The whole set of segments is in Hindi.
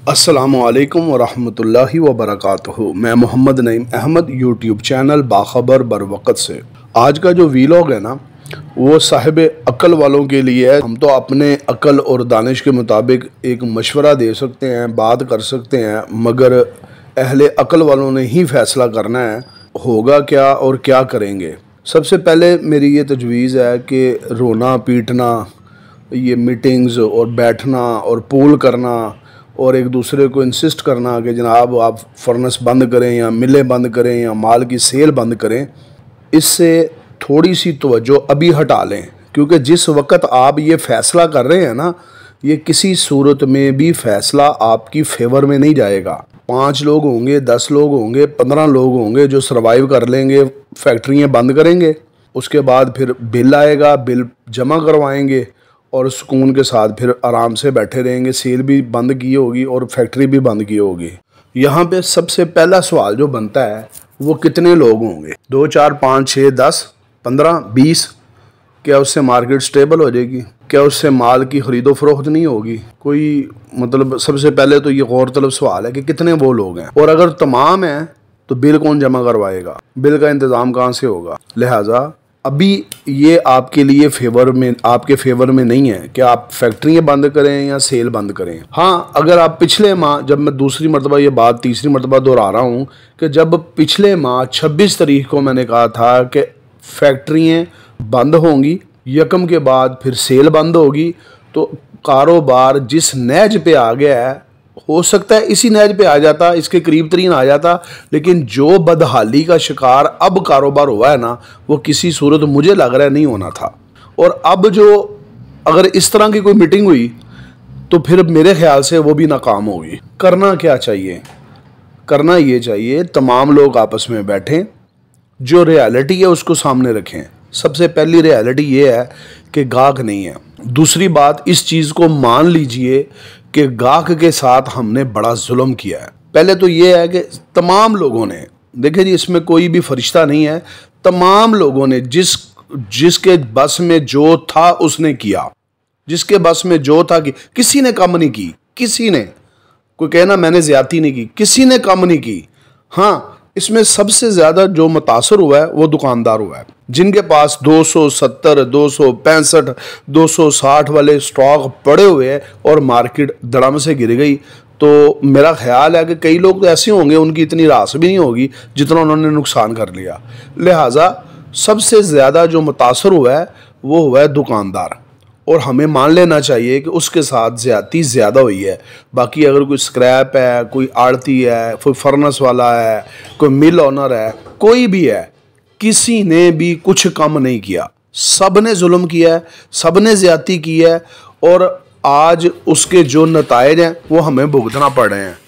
अस्सलामुअलैकुम वरहमतुल्लाहि वबरकातुहू। मैं मोहम्मद नईम अहमद यूट्यूब चैनल बाखबर बरवक़्त से। आज का जो वीलॉग है ना, वो साहिब अक्ल वालों के लिए है। हम तो अपने अक्ल और दानिश के मुताबिक एक मशवरा दे सकते हैं, बात कर सकते हैं, मगर अहले अक्ल वालों ने ही फ़ैसला करना है होगा क्या और क्या करेंगे। सबसे पहले मेरी ये तजवीज़ है कि रोना पीटना, ये मीटिंग्स और बैठना और पोल करना और एक दूसरे को इंसिस्ट करना कि जनाब आप फर्नेस बंद करें या मिलें बंद करें या माल की सेल बंद करें, इससे थोड़ी सी तवज्जो अभी हटा लें। क्योंकि जिस वक्त आप ये फ़ैसला कर रहे हैं ना, ये किसी सूरत में भी फ़ैसला आपकी फेवर में नहीं जाएगा। 5 लोग होंगे, 10 लोग होंगे, 15 लोग होंगे जो सर्वाइव कर लेंगे, फैक्ट्रियाँ बंद करेंगे, उसके बाद फिर बिल आएगा, बिल जमा करवाएंगे और सुकून के साथ फिर आराम से बैठे रहेंगे। सेल भी बंद की होगी और फैक्ट्री भी बंद की होगी। यहाँ पे सबसे पहला सवाल जो बनता है वो कितने लोग होंगे? 2, 4, 5, 6, 10, 15, 20? क्या उससे मार्केट स्टेबल हो जाएगी? क्या उससे माल की ख़रीदो फरोख्त नहीं होगी? कोई मतलब सबसे पहले तो ये गौरतलब सवाल है कि कितने वो लोग हैं, और अगर तमाम हैं तो बिल कौन जमा करवाएगा? बिल का इंतज़ाम कहाँ से होगा? लिहाजा अभी ये आपके लिए आपके फेवर में नहीं है कि आप फैक्ट्रियाँ बंद करें या सेल बंद करें। हाँ, अगर आप पिछले माह, जब मैं दूसरी मरतबा ये बात तीसरी मरतबा दोहरा रहा हूँ कि जब पिछले माह 26 तारीख को मैंने कहा था कि फैक्ट्रियाँ बंद होंगी, यकम के बाद फिर सेल बंद होगी, तो कारोबार जिस नहज पे आ गया है, हो सकता है इसी नहज पे आ जाता, इसके करीब तरीन आ जाता, लेकिन जो बदहाली का शिकार अब कारोबार हुआ है ना, वो किसी सूरत मुझे लग रहा है नहीं होना था। और अब जो अगर इस तरह की कोई मीटिंग हुई तो फिर मेरे ख्याल से वो भी नाकाम होगी। करना क्या चाहिए? करना ये चाहिए तमाम लोग आपस में बैठें, जो रियलिटी है उसको सामने रखें। सबसे पहली रियलिटी ये है कि गाहक नहीं है। दूसरी बात, इस चीज़ को मान लीजिए कि गाहक के साथ हमने बड़ा जुल्म किया है। पहले तो ये है कि तमाम लोगों ने, देखिए जी, इसमें कोई भी फरिश्ता नहीं है, तमाम लोगों ने जिसके बस में जो था उसने किया, जिसके बस में जो था कि किसी ने कम नहीं की, किसी ने, कोई कहना मैंने ज्यादती नहीं की, किसी ने कम नहीं की। हाँ, इसमें सबसे ज़्यादा जो मुतासर हुआ है वो दुकानदार हुआ है, जिनके पास 270, 265, 260 वाले स्टॉक पड़े हुए हैं और मार्केट धड़म से गिर गई। तो मेरा ख्याल है कि कई लोग तो ऐसे होंगे उनकी इतनी रास भी नहीं होगी जितना उन्होंने नुकसान कर लिया। लिहाजा सबसे ज़्यादा जो मुतासर हुआ है वो हुआ है दुकानदार, और हमें मान लेना चाहिए कि उसके साथ ज़्यादती ज़्यादा हुई है। बाकी अगर कोई स्क्रैप है, कोई आड़ती है, कोई फर्नेस वाला है, कोई मिल ऑनर है, कोई भी है, किसी ने भी कुछ कम नहीं किया। सब ने जुल्म किया है, सब ने ज़्यादती की है, और आज उसके जो नताइज हैं वो हमें भुगतना पड़ रहे हैं।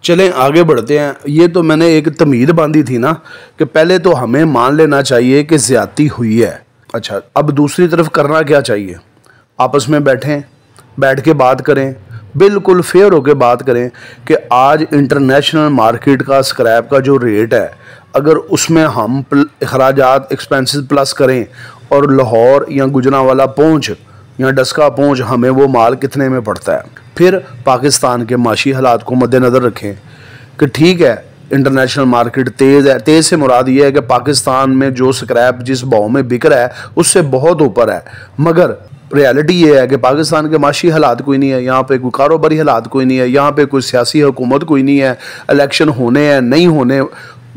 चलें आगे बढ़ते हैं। ये तो मैंने एक तमीद बांधी थी ना कि पहले तो हमें मान लेना चाहिए कि ज़्यादती हुई है। अच्छा, अब दूसरी तरफ करना क्या चाहिए? आपस में बैठें, बैठ के बात करें, बिल्कुल फेयर होकर बात करें कि आज इंटरनेशनल मार्केट का स्क्रैप का जो रेट है, अगर उसमें हम अखराजात एक्सपेंसेस प्लस करें और लाहौर या गुजरांवाला पहुँच या डस्का पहुँच हमें वो माल कितने में पड़ता है। फिर पाकिस्तान के माशी हालात को मद्देनज़र रखें कि ठीक है, इंटरनेशनल मार्केट तेज़ है। तेज़ से मुराद ये है कि पाकिस्तान में जो स्क्रैप जिस भाव में बिक रहा है उससे बहुत ऊपर है, मगर रियलिटी ये है कि पाकिस्तान के माशी हालात कोई नहीं है, यहाँ पे कोई कारोबारी हालात कोई नहीं है, यहाँ पे कोई सियासी हुकूमत कोई नहीं है, इलेक्शन होने हैं नहीं होने,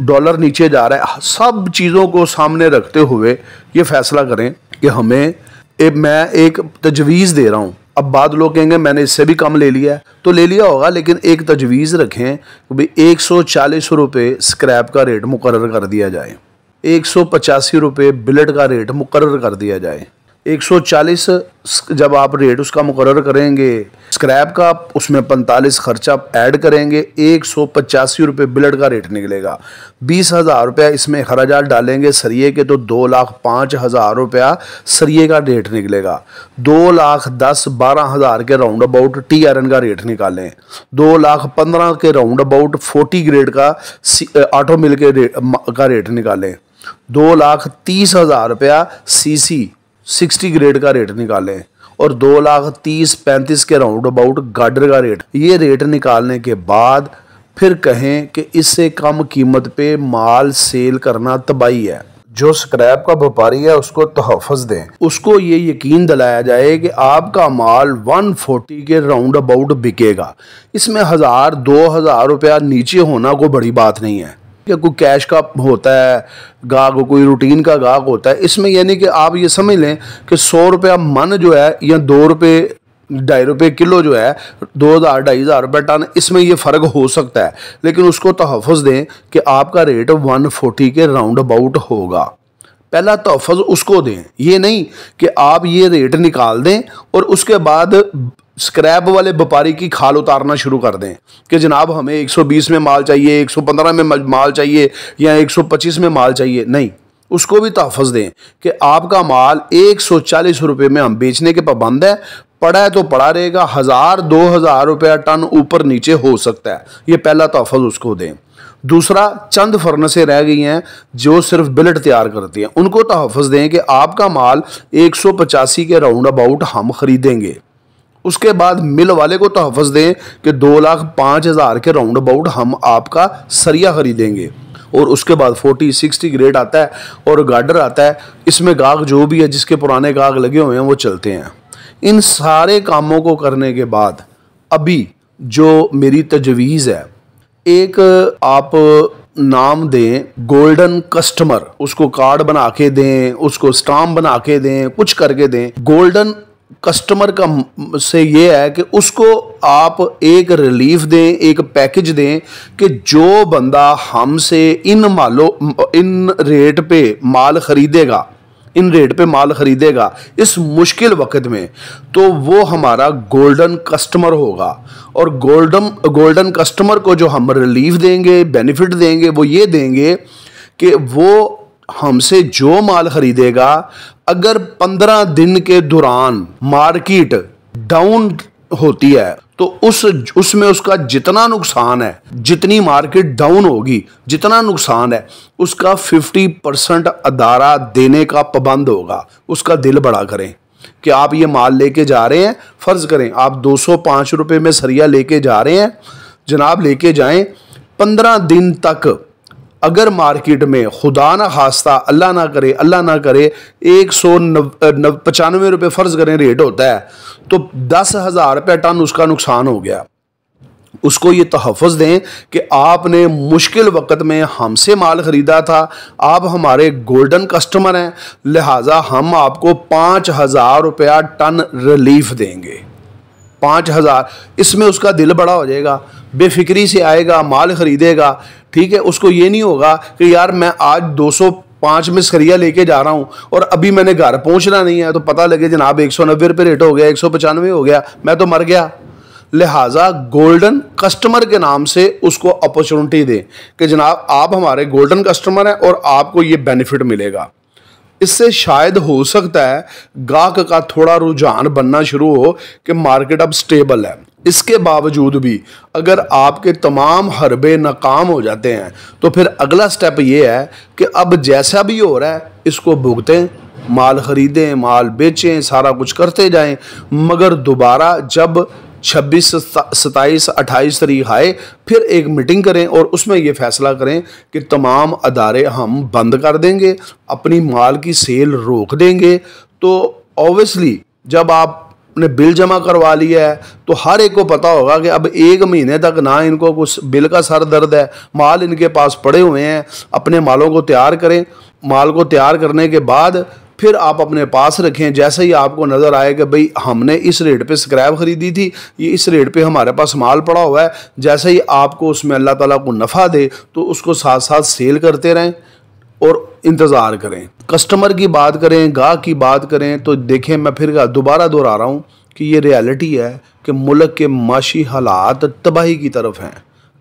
डॉलर नीचे जा रहा है। सब चीज़ों को सामने रखते हुए ये फैसला करें कि हमें मैं एक तजवीज़ दे रहा हूँ। अब बाद लोग कहेंगे मैंने इससे भी कम ले लिया है, तो ले लिया होगा, लेकिन एक तजवीज़ रखें कि भाई 140 रुपये स्क्रैप का रेट मुकर्रर कर दिया जाए, 185 रुपये बिलेट का रेट मुकर्रर कर दिया जाए। 140 जब आप रेट उसका मुकर्रर करेंगे स्क्रैप का, उसमें 45 खर्चा ऐड करेंगे, 185 रुपये बिलेट का रेट निकलेगा। 20,000 रुपया इसमें खर्चात डालेंगे सरिये के, तो 2,05,000 रुपया सरिये का रेट निकलेगा। 2,10,12,000 के राउंड अबाउट टी आयरन का रेट निकालें। 2,15,000 के राउंड अबाउट 40 ग्रेड का ऑटो मिल का रेट निकालें। 2,30,000 रुपया सीसी 60 ग्रेड का रेट निकालें, और 2,30,35 के राउंड अबाउट गाडर का रेट, ये रेट निकालने के बाद फिर कहें कि इससे कम कीमत पे माल सेल करना तबाही है। जो स्क्रैप का व्यापारी है उसको तहफ़्फ़ुज़ दें, उसको ये यकीन दिलाया जाए कि आपका माल 140 के राउंड अबाउट बिकेगा। इसमें 1,000-2,000 रुपया नीचे होना कोई बड़ी बात नहीं है। कि कोई कैश का होता है गाहक, कोई रूटीन का गाहक होता है, इसमें यानी कि आप ये समझ लें कि 100 रुपया मन जो है या 2 रुपये 2.5 रुपये किलो जो है 2,000-2,500 रुपये टन, इसमें ये फ़र्क हो सकता है, लेकिन उसको तहफ़्फ़ुज़ दें कि आपका रेट 140 के राउंड अबाउट होगा। पहला तहफ़्फ़ुज़ उसको दें, ये नहीं कि आप ये रेट निकाल दें और उसके बाद स्क्रैप वाले व्यापारी की खाल उतारना शुरू कर दें कि जनाब हमें 120 में माल चाहिए, 115 में माल चाहिए या 125 में माल चाहिए। नहीं, उसको भी तहफ़्फ़ुज़ दें कि आपका माल 140 रुपये में हम बेचने के पाबंद है, पड़ा है तो पड़ा रहेगा, 1,000-2,000 रुपया टन ऊपर नीचे हो सकता है। ये पहला तहफ़्फ़ुज़ उसको दें। दूसरा, चंद फर्नेसें रह गई हैं जो सिर्फ बिलेट तैयार करती हैं, उनको तहफ़्फ़ुज़ दें कि आपका माल 185 के राउंड अबाउट हम ख़रीदेंगे। उसके बाद मिल वाले को तहफ़्फ़ुज़ दें कि 2,05,000 के राउंड अबाउट हम आपका सरिया ख़रीदेंगे। और उसके बाद 40-60 ग्रेड आता है और गार्डर आता है, इसमें गाहक जो भी है जिसके पुराने गाहक लगे हुए हैं वो चलते हैं। इन सारे कामों को करने के बाद अभी जो मेरी तजवीज़ है, एक आप नाम दें गोल्डन कस्टमर, उसको कार्ड बना के दें, उसको स्टाम्प बना के दें, कुछ करके दें। गोल्डन कस्टमर का से ये है कि उसको आप एक रिलीफ दें, एक पैकेज दें कि जो बंदा हमसे इन रेट पे माल ख़रीदेगा, इन रेट पे माल ख़रीदेगा इस मुश्किल वक्त में, तो वो हमारा गोल्डन कस्टमर होगा। और गोल्डन कस्टमर को जो हम रिलीफ देंगे, बेनिफिट देंगे, वो ये देंगे कि वो हमसे जो माल ख़रीदेगा, अगर 15 दिन के दौरान मार्केट डाउन होती है तो उसमें उसका जितना नुकसान है, जितनी मार्केट डाउन होगी जितना नुकसान है, उसका 50% अदारा देने का पाबंद होगा। उसका दिल बड़ा करें कि आप ये माल लेके जा रहे हैं, फ़र्ज़ करें आप 205 रुपये में सरिया लेके जा रहे हैं, जनाब लेके जाएं। 15 दिन तक अगर मार्केट में खुदा ना खास्ता, अल्लाह ना करे 195 रुपये फ़र्ज़ करें रेट होता है, तो 10,000 रुपये टन उसका नुकसान हो गया। उसको ये तहफ़्फ़ुज़ दें कि आपने मुश्किल वक़्त में हमसे माल ख़रीदा था, आप हमारे गोल्डन कस्टमर हैं, लिहाजा हम आपको 5,000 रुपया टन रिलीफ देंगे। 5,000, इसमें उसका दिल बड़ा हो जाएगा, बेफिक्री से आएगा, माल ख़रीदेगा। ठीक है, उसको ये नहीं होगा कि यार मैं आज 205 में सरिया लेके जा रहा हूँ और अभी मैंने घर पहुँचना नहीं है तो पता लगे जनाब 190 रुपये रेट हो गया, 195 हो गया, मैं तो मर गया। लिहाजा गोल्डन कस्टमर के नाम से उसको अपॉर्चुनिटी दें कि जनाब आप हमारे गोल्डन कस्टमर हैं और आपको ये बेनिफिट मिलेगा। इससे शायद हो सकता है गाहक का थोड़ा रुझान बनना शुरू हो कि मार्केट अब स्टेबल है। इसके बावजूद भी अगर आपके तमाम हरबे नाकाम हो जाते हैं तो फिर अगला स्टेप ये है कि अब जैसा भी हो रहा है इसको भुगतें, माल ख़रीदें, माल बेचें, सारा कुछ करते जाएं, मगर दोबारा जब 26, 27, 28 तारीख आए फिर एक मीटिंग करें और उसमें ये फैसला करें कि तमाम अदारे हम बंद कर देंगे, अपनी माल की सेल रोक देंगे। तो ऑब्वियसली जब आपने बिल जमा करवा लिया है तो हर एक को पता होगा कि अब 1 महीने तक ना इनको कुछ बिल का सर दर्द है, माल इनके पास पड़े हुए हैं। अपने मालों को तैयार करें, माल को तैयार करने के बाद फिर आप अपने पास रखें। जैसे ही आपको नज़र आए कि भाई हमने इस रेट पे स्क्रैप ख़रीदी थी, ये इस रेट पे हमारे पास माल पड़ा हुआ है, जैसे ही आपको उसमें अल्लाह ताला को नफ़ा दे तो उसको साथ साथ सेल करते रहें और इंतज़ार करें। कस्टमर की बात करें, गाहक की बात करें तो देखें, मैं फिर दोबारा दोहरा रहा हूँ कि ये रियलिटी है कि मुल्क के माशी हालात तबाही की तरफ हैं,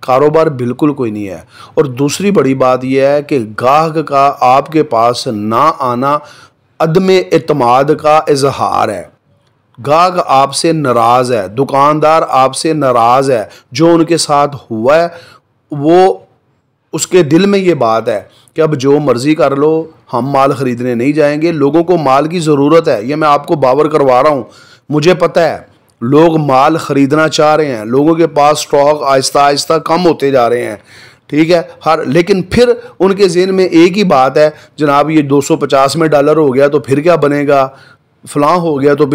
कारोबार बिल्कुल कोई नहीं है। और दूसरी बड़ी बात यह है कि गाहक का आपके पास ना आना अदमे एतमाद का इजहार है। गाहक आपसे नाराज़ है, दुकानदार आपसे नाराज़ है, जो उनके साथ हुआ है वो उसके दिल में ये बात है कि अब जो मर्ज़ी कर लो, हम माल ख़रीदने नहीं जाएंगे। लोगों को माल की ज़रूरत है, ये मैं आपको बावर करवा रहा हूँ। मुझे पता है लोग माल ख़रीदना चाह रहे हैं, लोगों के पास स्टॉक आहिस्ता आहिस्ता कम होते जा रहे हैं, ठीक है। लेकिन फिर उनके ज़हन में एक ही बात है, जनाब ये 250 में डॉलर हो गया तो फिर क्या बनेगा, फ़लाँ हो गया तो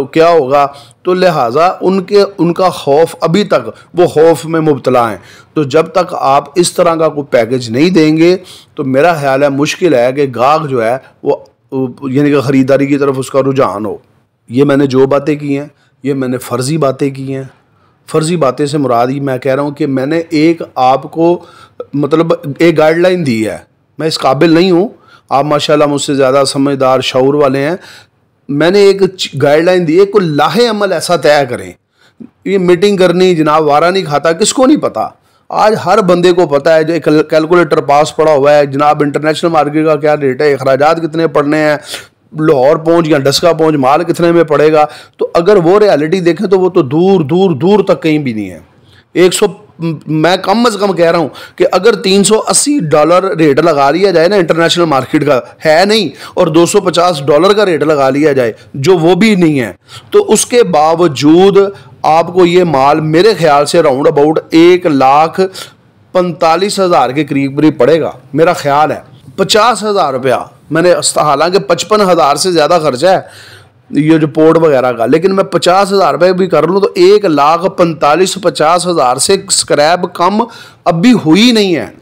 क्या होगा। तो लिहाजा उनका खौफ, अभी तक वो खौफ में मुब्तला हैं। तो जब तक आप इस तरह का कोई पैकेज नहीं देंगे तो मेरा ख्याल है मुश्किल है कि गाहक जो है वो यानी कि ख़रीदारी की तरफ उसका रुझान हो। ये मैंने जो बातें की हैं ये मैंने फ़र्ज़ी बातें की हैं। फ़र्ज़ी बातें से मुराद ही मैं कह रहा हूँ कि मैंने एक आपको मतलब एक गाइडलाइन दी है। मैं इस काबिल नहीं हूँ, आप माशाल्लाह मुझसे ज़्यादा समझदार शऊर वाले हैं। मैंने एक गाइडलाइन दी है, कोई लाहे अमल ऐसा तय करें। ये मीटिंग करनी जनाब वारा नहीं खाता, किसको नहीं पता। आज हर बंदे को पता है, जो कैलकुलेटर पास पड़ा हुआ है जनाब, इंटरनेशनल मार्केट का क्या रेट है, अखराजात कितने पड़ने हैं, लाहौर पहुंच या डस्का पहुंच माल कितने में पड़ेगा। तो अगर वो रियलिटी देखें तो वो तो दूर दूर दूर तक कहीं भी नहीं है। 100 मैं कम अज़ कम कह रहा हूँ कि अगर $380 रेट लगा लिया जाए ना इंटरनेशनल मार्केट का, है नहीं, और $250 का रेट लगा लिया जाए जो वो भी नहीं है, तो उसके बावजूद आपको ये माल मेरे ख्याल से राउंड अबाउट 1,45,000 के करीब पड़ेगा। मेरा ख्याल है 50,000 रुपया मैंने, हालांकि 55,000 से ज़्यादा खर्चा है ये जो पोर्ट वगैरह का, लेकिन मैं 50,000 रुपये भी कर लूँ तो 1,45,50,000 से स्क्रैप कम अभी हुई नहीं है,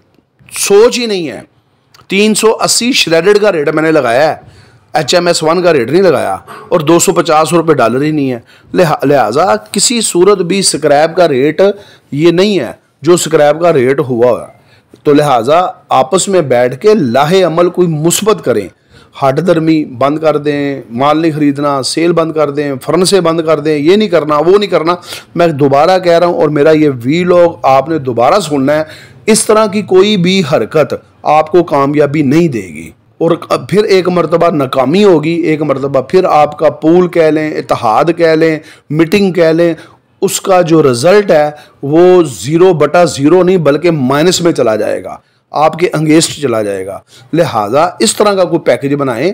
सोच ही नहीं है। 380 श्रेडेड का रेट मैंने लगाया है, HMS1 का रेट नहीं लगाया, और $250 ही नहीं है। लिहाजा किसी सूरत भी स्क्रैप का रेट ये नहीं है जो स्क्रैप का रेट हुआ है। तो लिहाजा आपस में बैठ के लाहे अमल कोई मुस्बत करें, हट दरमी बंद कर दें, माल नहीं ख़रीदना, सेल बंद कर दें, फर्नेसें बंद कर दें, ये नहीं करना वो नहीं करना। मैं दोबारा कह रहा हूँ और मेरा ये वीलॉग आपने दोबारा सुनना है, इस तरह की कोई भी हरकत आपको कामयाबी नहीं देगी, और फिर एक मरतबा नाकामी होगी, एक मरतबा फिर आपका पूल कह लें, इत्तेहाद कह लें, मीटिंग कह लें, उसका जो रिज़ल्ट है वो 0/0 नहीं बल्कि माइनस में चला जाएगा, आपके अंगेस्ट चला जाएगा। लिहाजा इस तरह का कोई पैकेज बनाएं,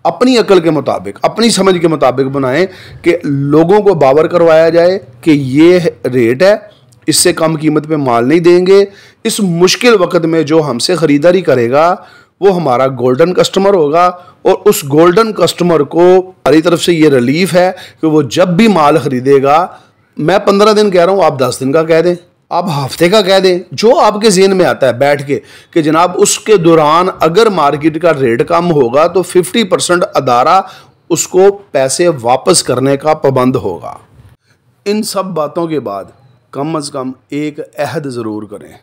अपनी अकल के मुताबिक, अपनी समझ के मुताबिक बनाएं कि लोगों को बावर करवाया जाए कि ये रेट है, इससे कम कीमत पे माल नहीं देंगे। इस मुश्किल वक्त में जो हमसे ख़रीदारी करेगा वो हमारा गोल्डन कस्टमर होगा, और उस गोल्डन कस्टमर को हमारी तरफ से ये रिलीफ है कि वो जब भी माल ख़रीदेगा, मैं 15 दिन कह रहा हूँ, आप 10 दिन का कह दें, आप हफ्ते का कह दें, जो आपके ज़हन में आता है बैठ के कि जनाब उसके दौरान अगर मार्केट का रेट कम होगा तो 50% अदारा उसको पैसे वापस करने का पाबंद होगा। इन सब बातों के बाद कम अज़ कम एक अहद ज़रूर करें,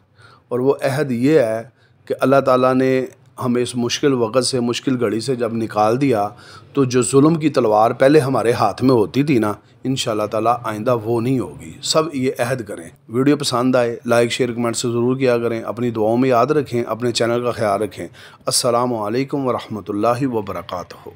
और वो अहद ये है कि अल्लाह ताला ने हमें इस मुश्किल वक़्त से, मुश्किल घड़ी से जब निकाल दिया, तो जो जुल्म की तलवार पहले हमारे हाथ में होती थी ना, इंशाअल्लाह ताला आइंदा वो नहीं होगी। सब ये अहद करें। वीडियो पसंद आए लाइक शेयर कमेंट से ज़रूर किया करें, अपनी दुआओं में याद रखें, अपने चैनल का ख्याल रखें। अस्सलामु अलैकुम व रहमतुल्लाहि व बरकातहू।